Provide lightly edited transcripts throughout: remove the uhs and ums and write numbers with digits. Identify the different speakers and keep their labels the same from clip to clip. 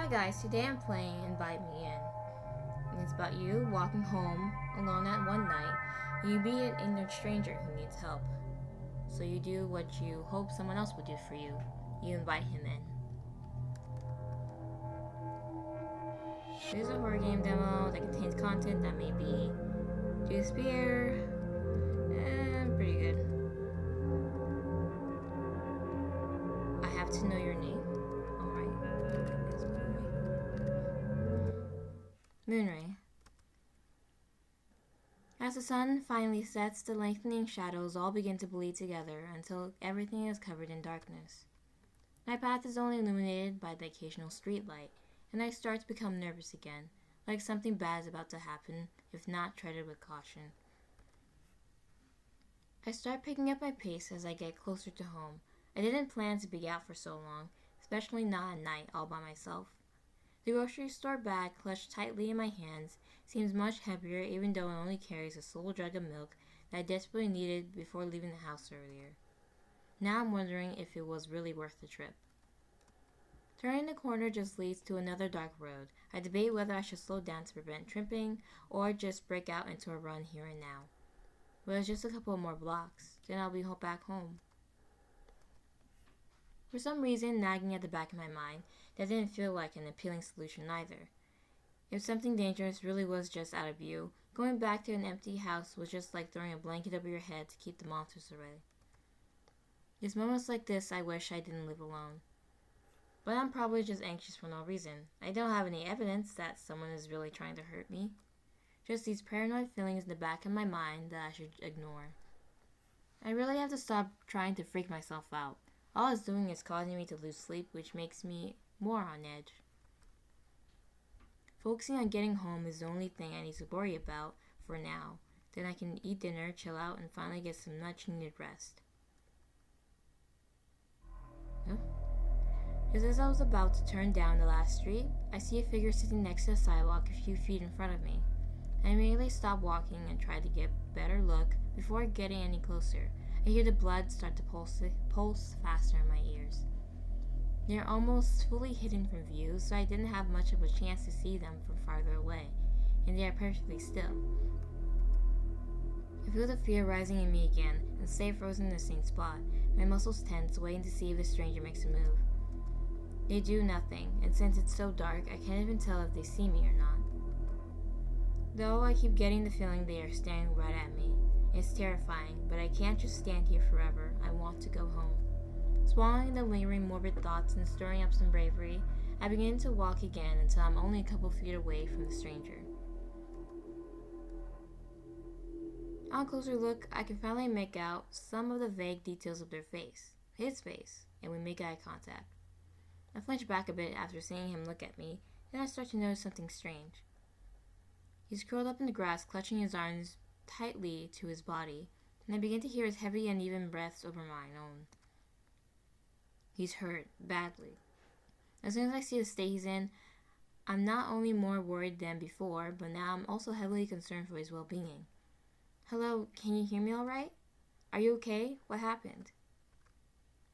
Speaker 1: Hi guys, today I'm playing Invite Me In. And it's about you walking home alone at one night. You meet an ignorant stranger who needs help. So you do what you hope someone else would do for you. You invite him in. There's a horror game demo that contains content that may be do spear and pretty good. I have to know your name. Alright. Moonray. As the sun finally sets, the lengthening shadows all begin to bleed together until everything is covered in darkness. My path is only illuminated by the occasional streetlight, and I start to become nervous again, like something bad is about to happen, if not treaded with caution. I start picking up my pace as I get closer to home. I didn't plan to be out for so long, especially not at night all by myself. The grocery store bag clutched tightly in my hands seems much heavier even though it only carries a sole jug of milk that I desperately needed before leaving the house earlier. Now I'm wondering if it was really worth the trip. Turning the corner just leads to another dark road. I debate whether I should slow down to prevent tripping or just break out into a run here and now. But it's just a couple more blocks, then I'll be back home. For some reason, nagging at the back of my mind, that didn't feel like an appealing solution either. If something dangerous really was just out of view, going back to an empty house was just like throwing a blanket over your head to keep the monsters away. It's moments like this I wish I didn't live alone. But I'm probably just anxious for no reason. I don't have any evidence that someone is really trying to hurt me. Just these paranoid feelings in the back of my mind that I should ignore. I really have to stop trying to freak myself out. All it's doing is causing me to lose sleep, which makes me more on edge. Focusing on getting home is the only thing I need to worry about for now. Then I can eat dinner, chill out, and finally get some much needed rest. Huh? Just as I was about to turn down the last street, I see a figure sitting next to the sidewalk a few feet in front of me. I immediately stop walking and try to get a better look before getting any closer. I hear the blood start to pulse faster in my ears. They're almost fully hidden from view, so I didn't have much of a chance to see them from farther away, and they are perfectly still. I feel the fear rising in me again and stay frozen in the same spot, my muscles tense, waiting to see if the stranger makes a move. They do nothing, and since it's so dark, I can't even tell if they see me or not. Though I keep getting the feeling they are staring right at me. It's terrifying, but I can't just stand here forever. I want to go home. Swallowing the lingering morbid thoughts and stirring up some bravery, I begin to walk again until I'm only a couple feet away from the stranger. On a closer look, I can finally make out some of the vague details of their face, his face, and we make eye contact. I flinch back a bit after seeing him look at me, then I start to notice something strange. He's curled up in the grass, clutching his arms tightly to his body, and I begin to hear his heavy, uneven breaths over my own. He's hurt, badly. As soon as I see the state he's in, I'm not only more worried than before, but now I'm also heavily concerned for his well-being. Hello, can you hear me all right? Are you okay? What happened?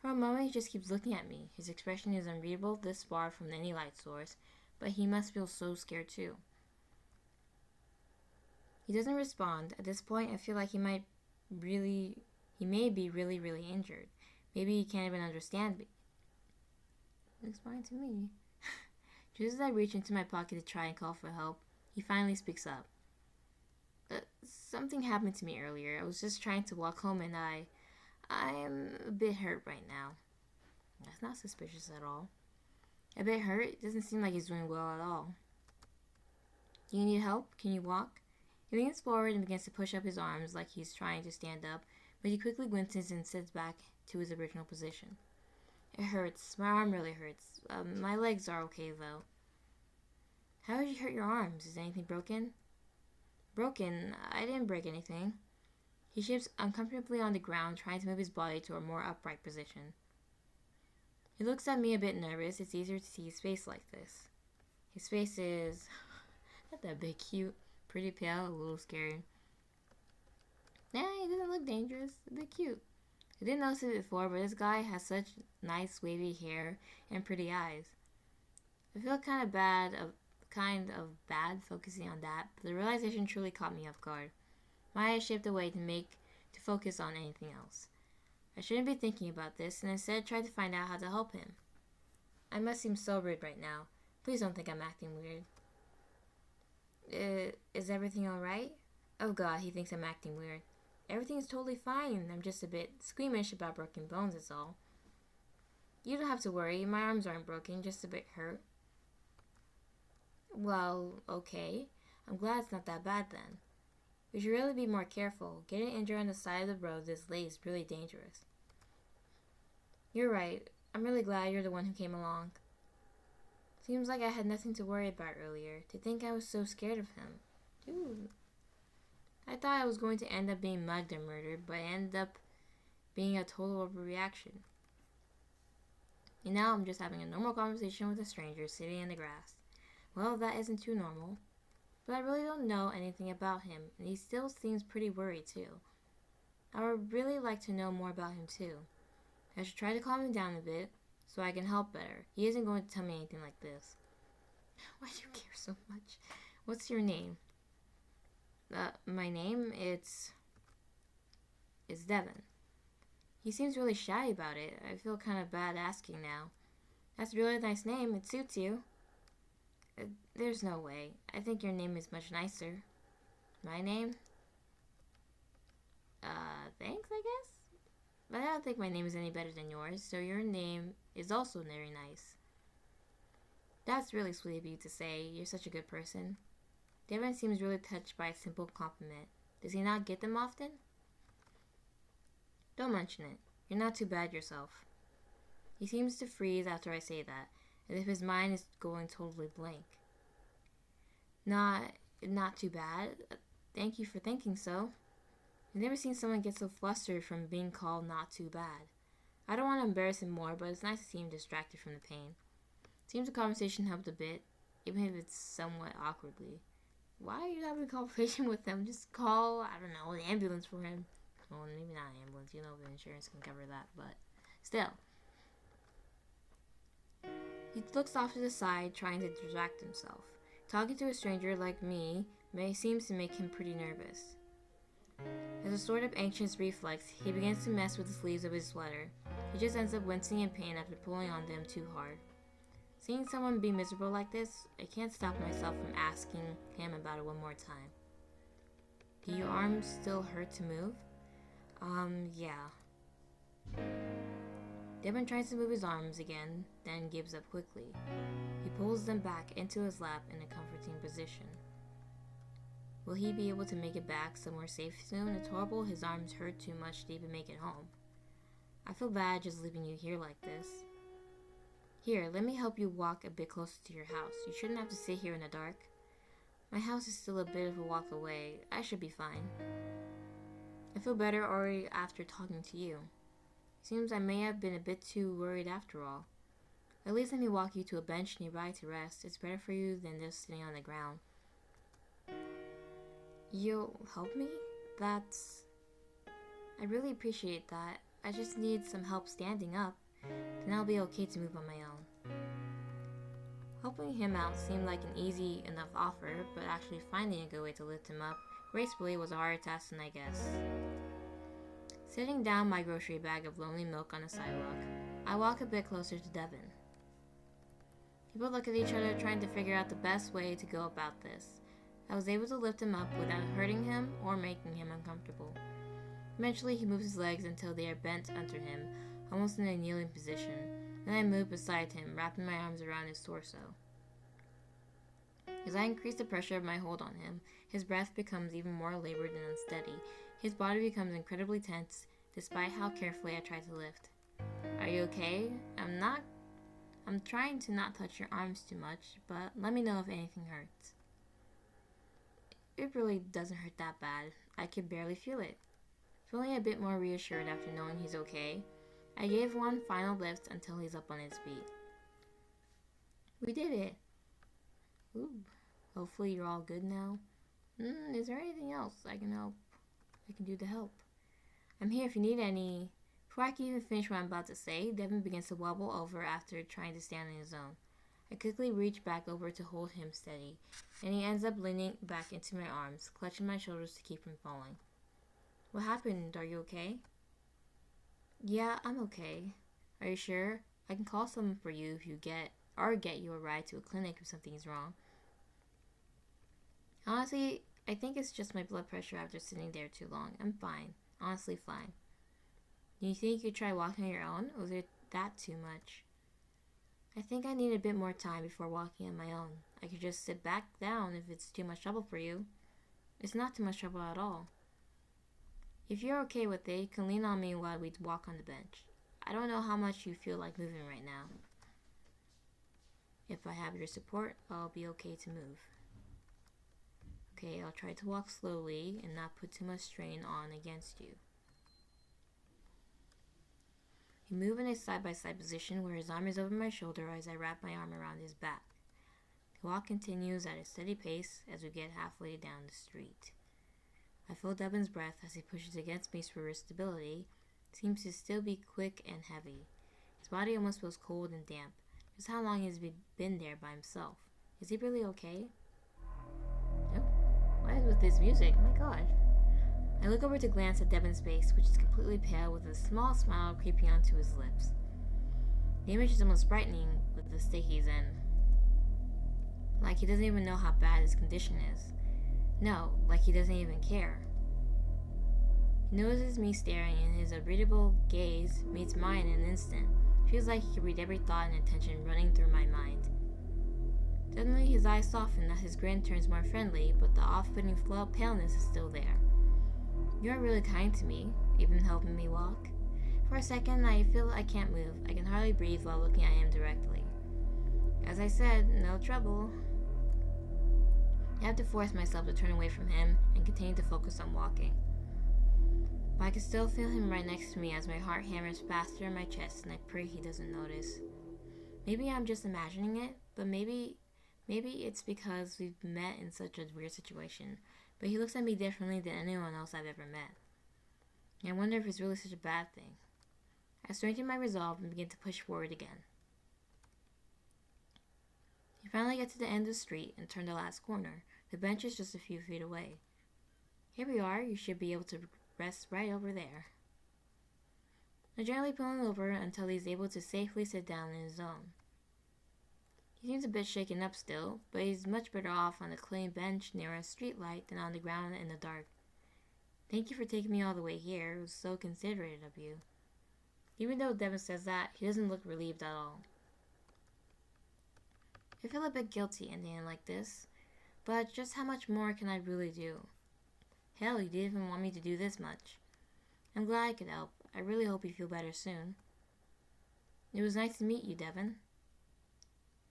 Speaker 1: For a moment, he just keeps looking at me. His expression is unreadable this far from any light source, but he must feel so scared too. He doesn't respond. At this point, I feel like he may be really injured. Maybe he can't even understand me. Looks fine to me. Just as I reach into my pocket to try and call for help, he finally speaks up. Something happened to me earlier. I was just trying to walk home and I am a bit hurt right now. That's not suspicious at all. A bit hurt? It doesn't seem like he's doing well at all. Do you need help? Can you walk? He leans forward and begins to push up his arms like he's trying to stand up, but he quickly winces and sits back to his original position. It hurts. My arm really hurts. My legs are okay, though. How did you hurt your arms? Is anything broken? Broken? I didn't break anything. He shifts uncomfortably on the ground, trying to move his body to a more upright position. He looks at me a bit nervous. It's easier to see his face like this. His face is not that big, cute, pretty pale, a little scared. Nah, he doesn't look dangerous. A bit cute. I didn't notice it before, but this guy has such nice wavy hair and pretty eyes. I feel kind of bad focusing on that, but the realization truly caught me off guard. My eyes shifted away to focus on anything else. I shouldn't be thinking about this, and instead tried to find out how to help him. I must seem so rude right now. Please don't think I'm acting weird. Is everything alright? Oh god, he thinks I'm acting weird. Everything's totally fine. I'm just a bit squeamish about broken bones is all. You don't have to worry. My arms aren't broken, just a bit hurt. Well, okay. I'm glad it's not that bad then. We should really be more careful. Getting injured on the side of the road this late is really dangerous. You're right. I'm really glad you're the one who came along. Seems like I had nothing to worry about earlier. To think I was so scared of him. Dude. I thought I was going to end up being mugged or murdered, but it ended up being a total overreaction. And now I'm just having a normal conversation with a stranger sitting in the grass. Well, that isn't too normal. But I really don't know anything about him, and he still seems pretty worried too. I would really like to know more about him too. I should try to calm him down a bit, so I can help better. He isn't going to tell me anything like this. Why do you care so much? What's your name? My name, it's Devin. He seems really shy about it. I feel kind of bad asking now. That's a really nice name. It suits you. There's no way. I think your name is much nicer. My name? Thanks, I guess? But I don't think my name is any better than yours, so your name is also very nice. That's really sweet of you to say. You're such a good person. Devin seems really touched by a simple compliment. Does he not get them often? Don't mention it. You're not too bad yourself. He seems to freeze after I say that, as if his mind is going totally blank. Not too bad. Thank you for thinking so. I've never seen someone get so flustered from being called not too bad. I don't want to embarrass him more, but it's nice to see him distracted from the pain. Seems the conversation helped a bit, even if it's somewhat awkwardly. Why are you having a conversation with them? Just call, I don't know, an ambulance for him. Well, maybe not an ambulance. You know the insurance can cover that, but still. He looks off to the side, trying to distract himself. Talking to a stranger like me seems to make him pretty nervous. As a sort of anxious reflex, he begins to mess with the sleeves of his sweater. He just ends up wincing in pain after pulling on them too hard. Seeing someone be miserable like this, I can't stop myself from asking him about it one more time. Do your arms still hurt to move? Yeah. Devin tries to move his arms again, then gives up quickly. He pulls them back into his lap in a comforting position. Will he be able to make it back somewhere safe soon? It's horrible his arms hurt too much to even make it home. I feel bad just leaving you here like this. Here, let me help you walk a bit closer to your house. You shouldn't have to sit here in the dark. My house is still a bit of a walk away. I should be fine. I feel better already after talking to you. Seems I may have been a bit too worried after all. At least let me walk you to a bench nearby to rest. It's better for you than just sitting on the ground. You'll help me? I really appreciate that. I just need some help standing up. Then I'll be okay to move on my own. Helping him out seemed like an easy enough offer, but actually finding a good way to lift him up gracefully was a harder task than I guessed. Setting down my grocery bag of lonely milk on the sidewalk, I walk a bit closer to Devin. People look at each other trying to figure out the best way to go about this. I was able to lift him up without hurting him or making him uncomfortable. Eventually, he moves his legs until they are bent under him, almost in a kneeling position. Then I move beside him, wrapping my arms around his torso. As I increase the pressure of my hold on him, his breath becomes even more labored and unsteady. His body becomes incredibly tense, despite how carefully I try to lift. Are you okay? I'm trying to not touch your arms too much, but let me know if anything hurts. It really doesn't hurt that bad. I could barely feel it. Feeling a bit more reassured after knowing he's okay, I gave one final lift until he's up on his feet. We did it! Ooh, hopefully you're all good now. Is there anything else I can do to help? I'm here if you need any. Before I can even finish what I'm about to say, Devin begins to wobble over after trying to stand on his own. I quickly reach back over to hold him steady, and he ends up leaning back into my arms, clutching my shoulders to keep from falling. What happened? Are you okay? Yeah, I'm okay. Are you sure? I can call someone for you if you get you a ride to a clinic if something is wrong. Honestly, I think it's just my blood pressure after sitting there too long. I'm fine. Honestly fine. Do you think you could try walking on your own, or is it that too much? I think I need a bit more time before walking on my own. I could just sit back down if it's too much trouble for you. It's not too much trouble at all. If you're okay with it, you can lean on me while we walk on the bench. I don't know how much you feel like moving right now. If I have your support, I'll be okay to move. Okay, I'll try to walk slowly and not put too much strain on against you. He moves in a side-by-side position where his arm is over my shoulder as I wrap my arm around his back. The walk continues at a steady pace as we get halfway down the street. I feel Devon's breath as he pushes against me for stability. It seems to still be quick and heavy. His body almost feels cold and damp. Just how long has he been there by himself? Is he really okay? Oh, what is with this music? My god. I look over to glance at Devon's face, which is completely pale with a small smile creeping onto his lips. The image is almost frightening with the state he's in. Like he doesn't even know how bad his condition is. No, like he doesn't even care. He notices me staring, and his unreadable gaze meets mine in an instant. Feels like he can read every thought and intention running through my mind. Suddenly, his eyes soften as his grin turns more friendly, but the off-putting flow of paleness is still there. You are really kind to me, even helping me walk. For a second, I feel I can't move. I can hardly breathe while looking at him directly. As I said, no trouble. I have to force myself to turn away from him and continue to focus on walking. But I can still feel him right next to me as my heart hammers faster in my chest, and I pray he doesn't notice. Maybe I'm just imagining it, but maybe it's because we've met in such a weird situation, but he looks at me differently than anyone else I've ever met. I wonder if it's really such a bad thing. I strengthen my resolve and begin to push forward again. I finally get to the end of the street and turn the last corner. The bench is just a few feet away. Here we are. You should be able to rest right over there. I gently pull him over until he's able to safely sit down in his own. He seems a bit shaken up still, but he's much better off on a clean bench near a street light than on the ground in the dark. Thank you for taking me all the way here. It was so considerate of you. Even though Devon says that, he doesn't look relieved at all. I feel a bit guilty ending like this, but just how much more can I really do? Hell, you didn't even want me to do this much. I'm glad I could help. I really hope you feel better soon. It was nice to meet you, Devon.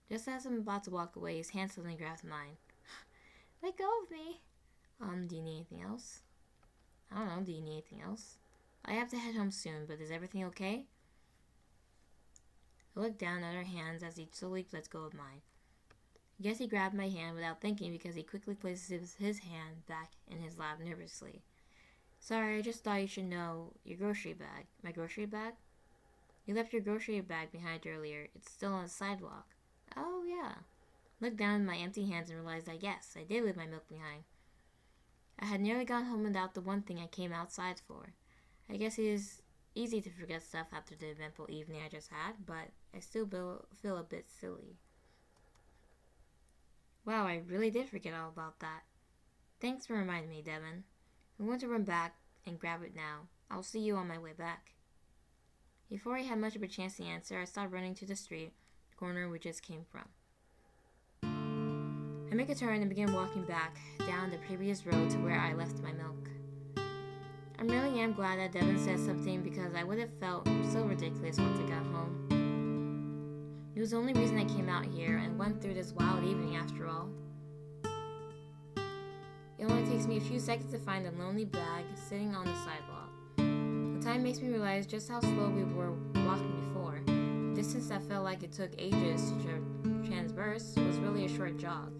Speaker 1: Just as I'm about to walk away, his hand suddenly grabs mine. Let go of me. Do you need anything else? I don't know, do you need anything else? I have to head home soon, but is everything okay? I look down at our hands as he slowly lets go of mine. I guess he grabbed my hand without thinking because he quickly places his hand back in his lap nervously. Sorry, I just thought you should know your grocery bag. My grocery bag? You left your grocery bag behind earlier. It's still on the sidewalk. Oh, yeah. Looked down at my empty hands and realized that yes, I did leave my milk behind. I had nearly gone home without the one thing I came outside for. I guess it is easy to forget stuff after the eventful evening I just had, but I still feel a bit silly. Wow, I really did forget all about that. Thanks for reminding me, Devon. I'm going to run back and grab it now. I'll see you on my way back. Before he had much of a chance to answer, I started running to the street corner we just came from. I make a turn and begin walking back down the previous road to where I left my milk. I really am glad that Devon said something because I would have felt so ridiculous once I got home. It was the only reason I came out here and went through this wild evening after all. It only takes me a few seconds to find a lonely bag sitting on the sidewalk. The time makes me realize just how slow we were walking before. The distance that felt like it took ages to traverse was really a short jog.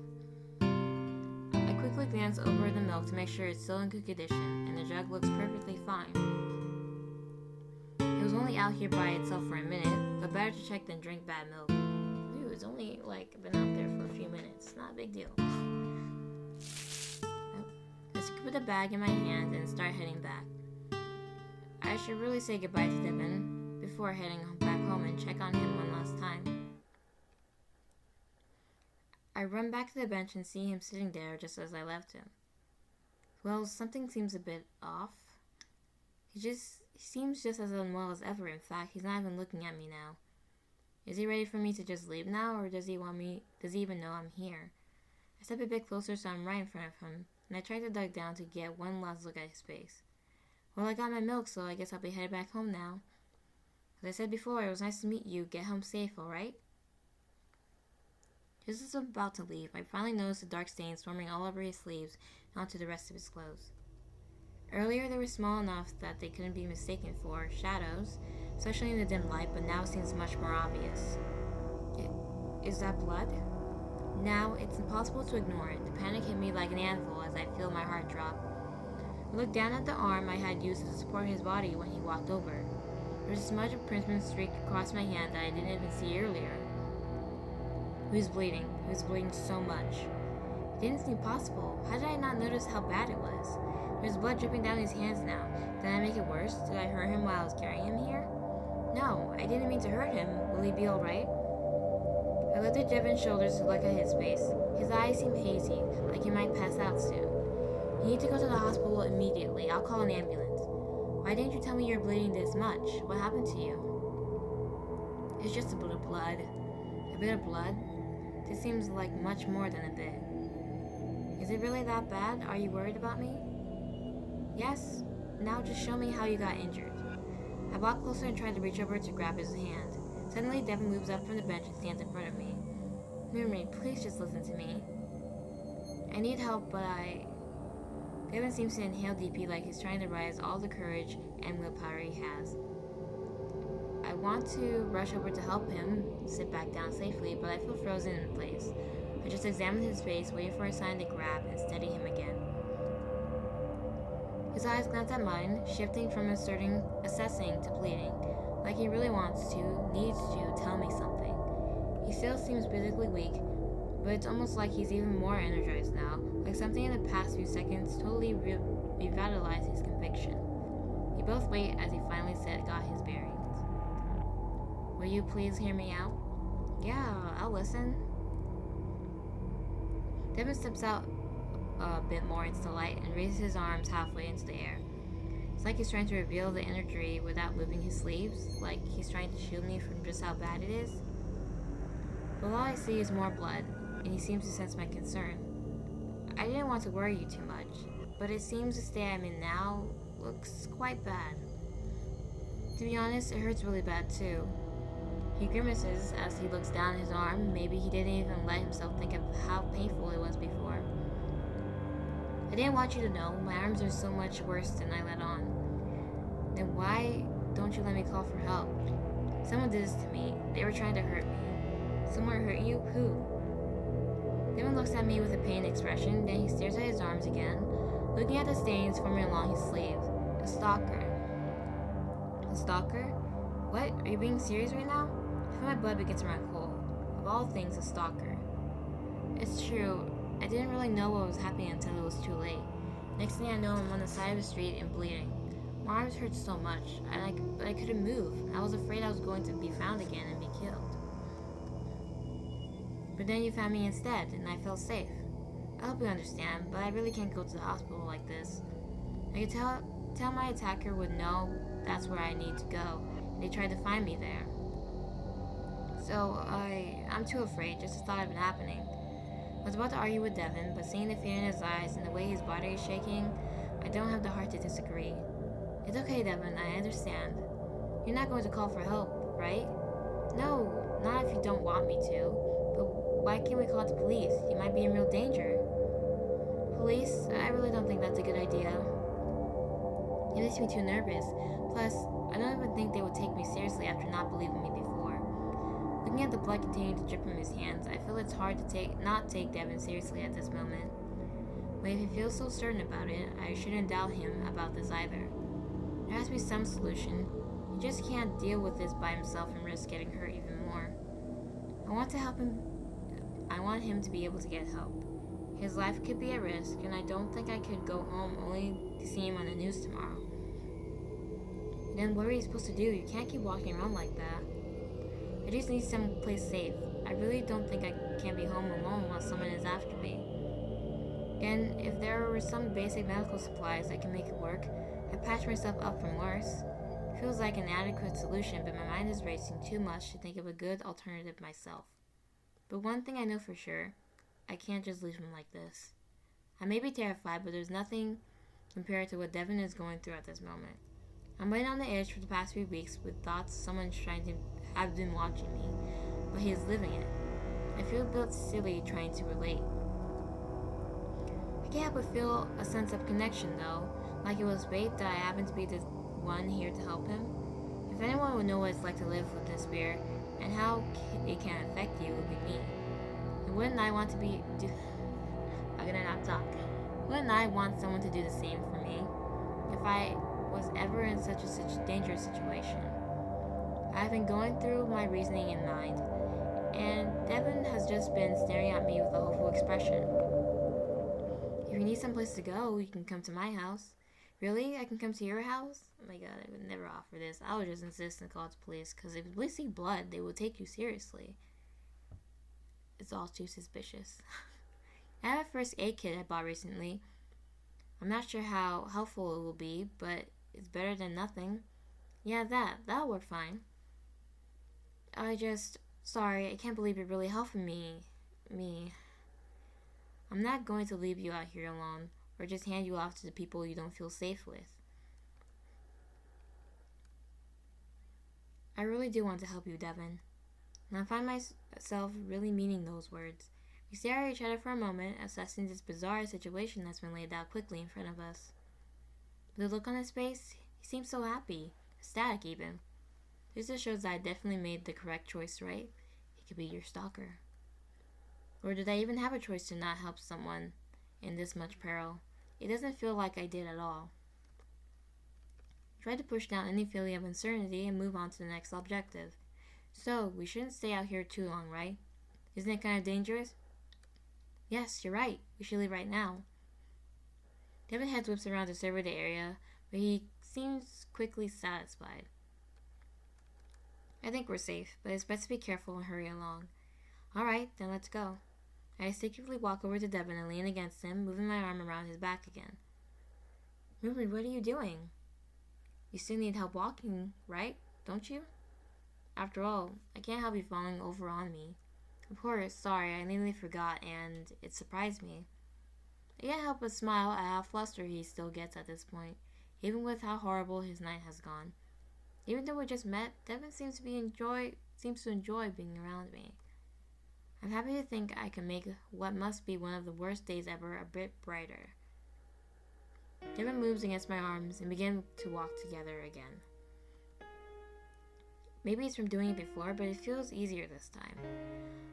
Speaker 1: I quickly glance over the milk to make sure it's still in good condition, and the jug looks perfectly fine. It was only out here by itself for a minute, but better to check than drink bad milk. Ooh, it's only like a big deal. I scoop the bag in my hand and start heading back. I should really say goodbye to Devin before heading back home and check on him one last time. I run back to the bench and see him sitting there just as I left him. Well, something seems a bit off. He seems just as unwell as ever. In fact, he's not even looking at me now. Is he ready for me to just leave now, or does he even know I'm here? I step a bit closer so I'm right in front of him, and I try to duck down to get one last look at his face. Well, I got my milk, so I guess I'll be headed back home now. As I said before, it was nice to meet you. Get home safe, alright? Just as I'm about to leave, I finally noticed the dark stains forming all over his sleeves and onto the rest of his clothes. Earlier, they were small enough that they couldn't be mistaken for shadows, especially in the dim light, but now it seems much more obvious. Is that blood? Now, it's impossible to ignore it. The panic hit me like an anvil as I feel my heart drop. I looked down at the arm I had used to support his body when he walked over. There was a smudge of crimson streak across my hand that I didn't even see earlier. He was bleeding. He was bleeding so much. It didn't seem possible. How did I not notice how bad it was? There's blood dripping down his hands now. Did I make it worse? Did I hurt him while I was carrying him here? No, I didn't mean to hurt him. Will he be alright? I lifted Devin's shoulders to look at his face. His eyes seemed hazy, like he might pass out soon. You need to go to the hospital immediately. I'll call an ambulance. Why didn't you tell me you're bleeding this much? What happened to you? It's just a bit of blood. A bit of blood? This seems like much more than a bit. Is it really that bad? Are you worried about me? Yes. Now just show me how you got injured. I walk closer and try to reach over to grab his hand. Suddenly, Devin moves up from the bench and stands in front of me. Miri, please just listen to me. I need help, but Devin seems to inhale deeply like he's trying to rise all the courage and willpower he has. I want to rush over to help him sit back down safely, but I feel frozen in place. I just examine his face, waiting for a sign to grab and steady him again. His eyes glance at mine, shifting from assessing to pleading, like he really needs to tell me something. He still seems physically weak, but it's almost like he's even more energized now, like something in the past few seconds totally revitalized his conviction. We both wait as he finally got his bearings. Will you please hear me out? Yeah, I'll listen. Devin steps out a bit more into the light and raises his arms halfway into the air. It's like he's trying to reveal the energy without moving his sleeves, like he's trying to shield me from just how bad it is. But all I see is more blood, and he seems to sense my concern. I didn't want to worry you too much, but it seems the state I'm in now looks quite bad. To be honest, it hurts really bad too. He grimaces as he looks down his arm. Maybe he didn't even let himself think of how painful it was before. I didn't want you to know. My arms are so much worse than I let on. Then why don't you let me call for help? Someone did this to me. They were trying to hurt me. Someone hurt you? Who? Devin looks at me with a pained expression, then he stares at his arms again, looking at the stains forming along his sleeves. A stalker. A stalker? What? Are you being serious right now? I feel my blood begin to run cold. Of all things, a stalker. It's true. I didn't really know what was happening until it was too late. Next thing I know, I'm on the side of the street and bleeding. My arms hurt so much, but I couldn't move. I was afraid I was going to be found again and be killed. But then you found me instead, and I felt safe. I hope you understand, but I really can't go to the hospital like this. I could tell my attacker would know that's where I need to go. They tried to find me there. So I'm too afraid just the thought of it happening. I was about to argue with Devin, but seeing the fear in his eyes and the way his body is shaking, I don't have the heart to disagree. It's okay, Devin, I understand. You're not going to call for help, right? No, not if you don't want me to. But why can't we call the police? You might be in real danger. Police? I really don't think that's a good idea. It makes me too nervous. Plus, I don't even think they would take me seriously after not believing me before. Looking at the blood continuing to drip from his hands, I feel it's hard to not take Devin seriously at this moment. But if he feels so certain about it, I shouldn't doubt him about this either. There has to be some solution. He just can't deal with this by himself and risk getting hurt even more. I want want him to be able to get help. His life could be at risk, and I don't think I could go home only to see him on the news tomorrow. Then what are you supposed to do? You can't keep walking around like that. I just need some place safe. I really don't think I can be home alone while someone is after me. And if there were some basic medical supplies that can make it work, I'd patch myself up from worse. It feels like an adequate solution, but my mind is racing too much to think of a good alternative myself. But one thing I know for sure, I can't just leave him like this. I may be terrified, but there's nothing compared to what Devin is going through at this moment. I'm right on the edge for the past few weeks with thoughts someone's trying to have been watching me, but he is living it. I feel a bit silly trying to relate. I can't help but feel a sense of connection though, like it was fate that I happened to be the one here to help him. If anyone would know what it's like to live with this spirit and how it can affect you, it would be me. And wouldn't I want to be... I'm gonna not talk. Wouldn't I want someone to do the same for me? If I was ever in such a dangerous situation. I've been going through my reasoning in mind, and Devin has just been staring at me with a hopeful expression. If you need someplace to go, you can come to my house. Really? I can come to your house? Oh my god, I would never offer this. I would just insist and call the police, because if the police see blood, they will take you seriously. It's all too suspicious. I have a first aid kit I bought recently. I'm not sure how helpful it will be, but it's better than nothing. Yeah, that'll work fine. Sorry, I can't believe you're really helping me. I'm not going to leave you out here alone, or just hand you off to the people you don't feel safe with. I really do want to help you, Devin. And I find myself really meaning those words. We stare at each other for a moment, assessing this bizarre situation that's been laid out quickly in front of us. With the look on his face, he seems so happy, ecstatic even. This just shows that I definitely made the correct choice, right? He could be your stalker. Or did I even have a choice to not help someone in this much peril? It doesn't feel like I did at all. I tried to push down any feeling of uncertainty and move on to the next objective. So, we shouldn't stay out here too long, right? Isn't it kind of dangerous? Yes, you're right. We should leave right now. Devin heads whips around to survey the area, but he seems quickly satisfied. I think we're safe, but it's best to be careful and hurry along. Alright, then let's go. I instinctively walk over to Devin and lean against him, moving my arm around his back again. Ruby, what are you doing? You still need help walking, right? Don't you? After all, I can't have you falling over on me. Of course, sorry, I nearly forgot, and it surprised me. I can't help but smile at how flustered he still gets at this point, even with how horrible his night has gone. Even though we just met, Devin seems to enjoy being around me. I'm happy to think I can make what must be one of the worst days ever a bit brighter. Devin moves against my arms and begin to walk together again. Maybe it's from doing it before, but it feels easier this time.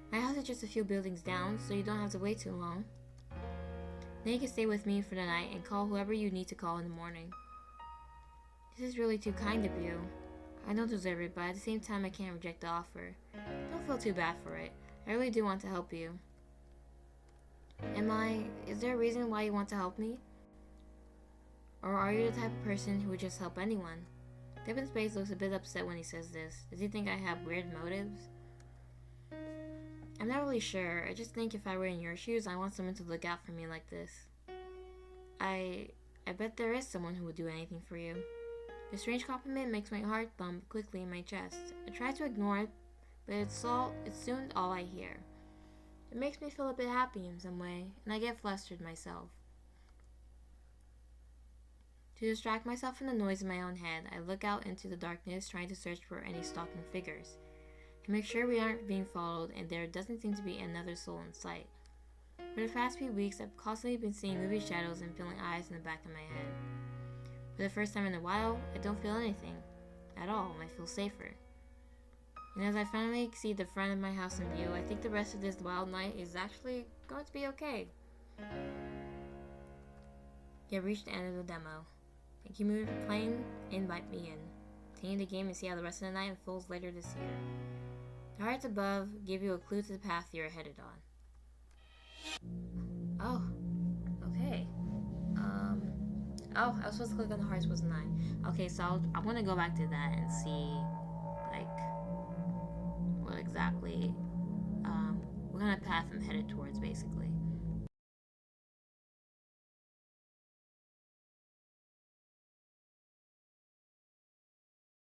Speaker 1: My house is just a few buildings down, so you don't have to wait too long. Then you can stay with me for the night and call whoever you need to call in the morning. This is really too kind of you. I don't deserve it, but at the same time I can't reject the offer. Don't feel too bad for it. I really do want to help you. Is there a reason why you want to help me? Or are you the type of person who would just help anyone? Devin's face looks a bit upset when he says this. Does he think I have weird motives? I'm not really sure. I just think if I were in your shoes, I want someone to look out for me like this. I bet there is someone who would do anything for you. The strange compliment makes my heart thump quickly in my chest. I try to ignore it, but it's soon all I hear. It makes me feel a bit happy in some way, and I get flustered myself. To distract myself from the noise in my own head, I look out into the darkness trying to search for any stalking figures. I make sure we aren't being followed and there doesn't seem to be another soul in sight. For the past few weeks, I've constantly been seeing moving shadows and feeling eyes in the back of my head. For the first time in a while, I don't feel anything at all, and I feel safer. And as I finally see the front of my house in view, I think the rest of this wild night is actually going to be okay. You have reached the end of the demo. Thank you for playing, invite me in. Continue the game and see how the rest of the night unfolds later this year. The hearts above give you a clue to the path you are headed on. Oh, okay. Oh, I was supposed to click on the hearts, wasn't I? Okay, so I want to go back to that and see, like, what exactly, what kind of path I'm headed towards, basically.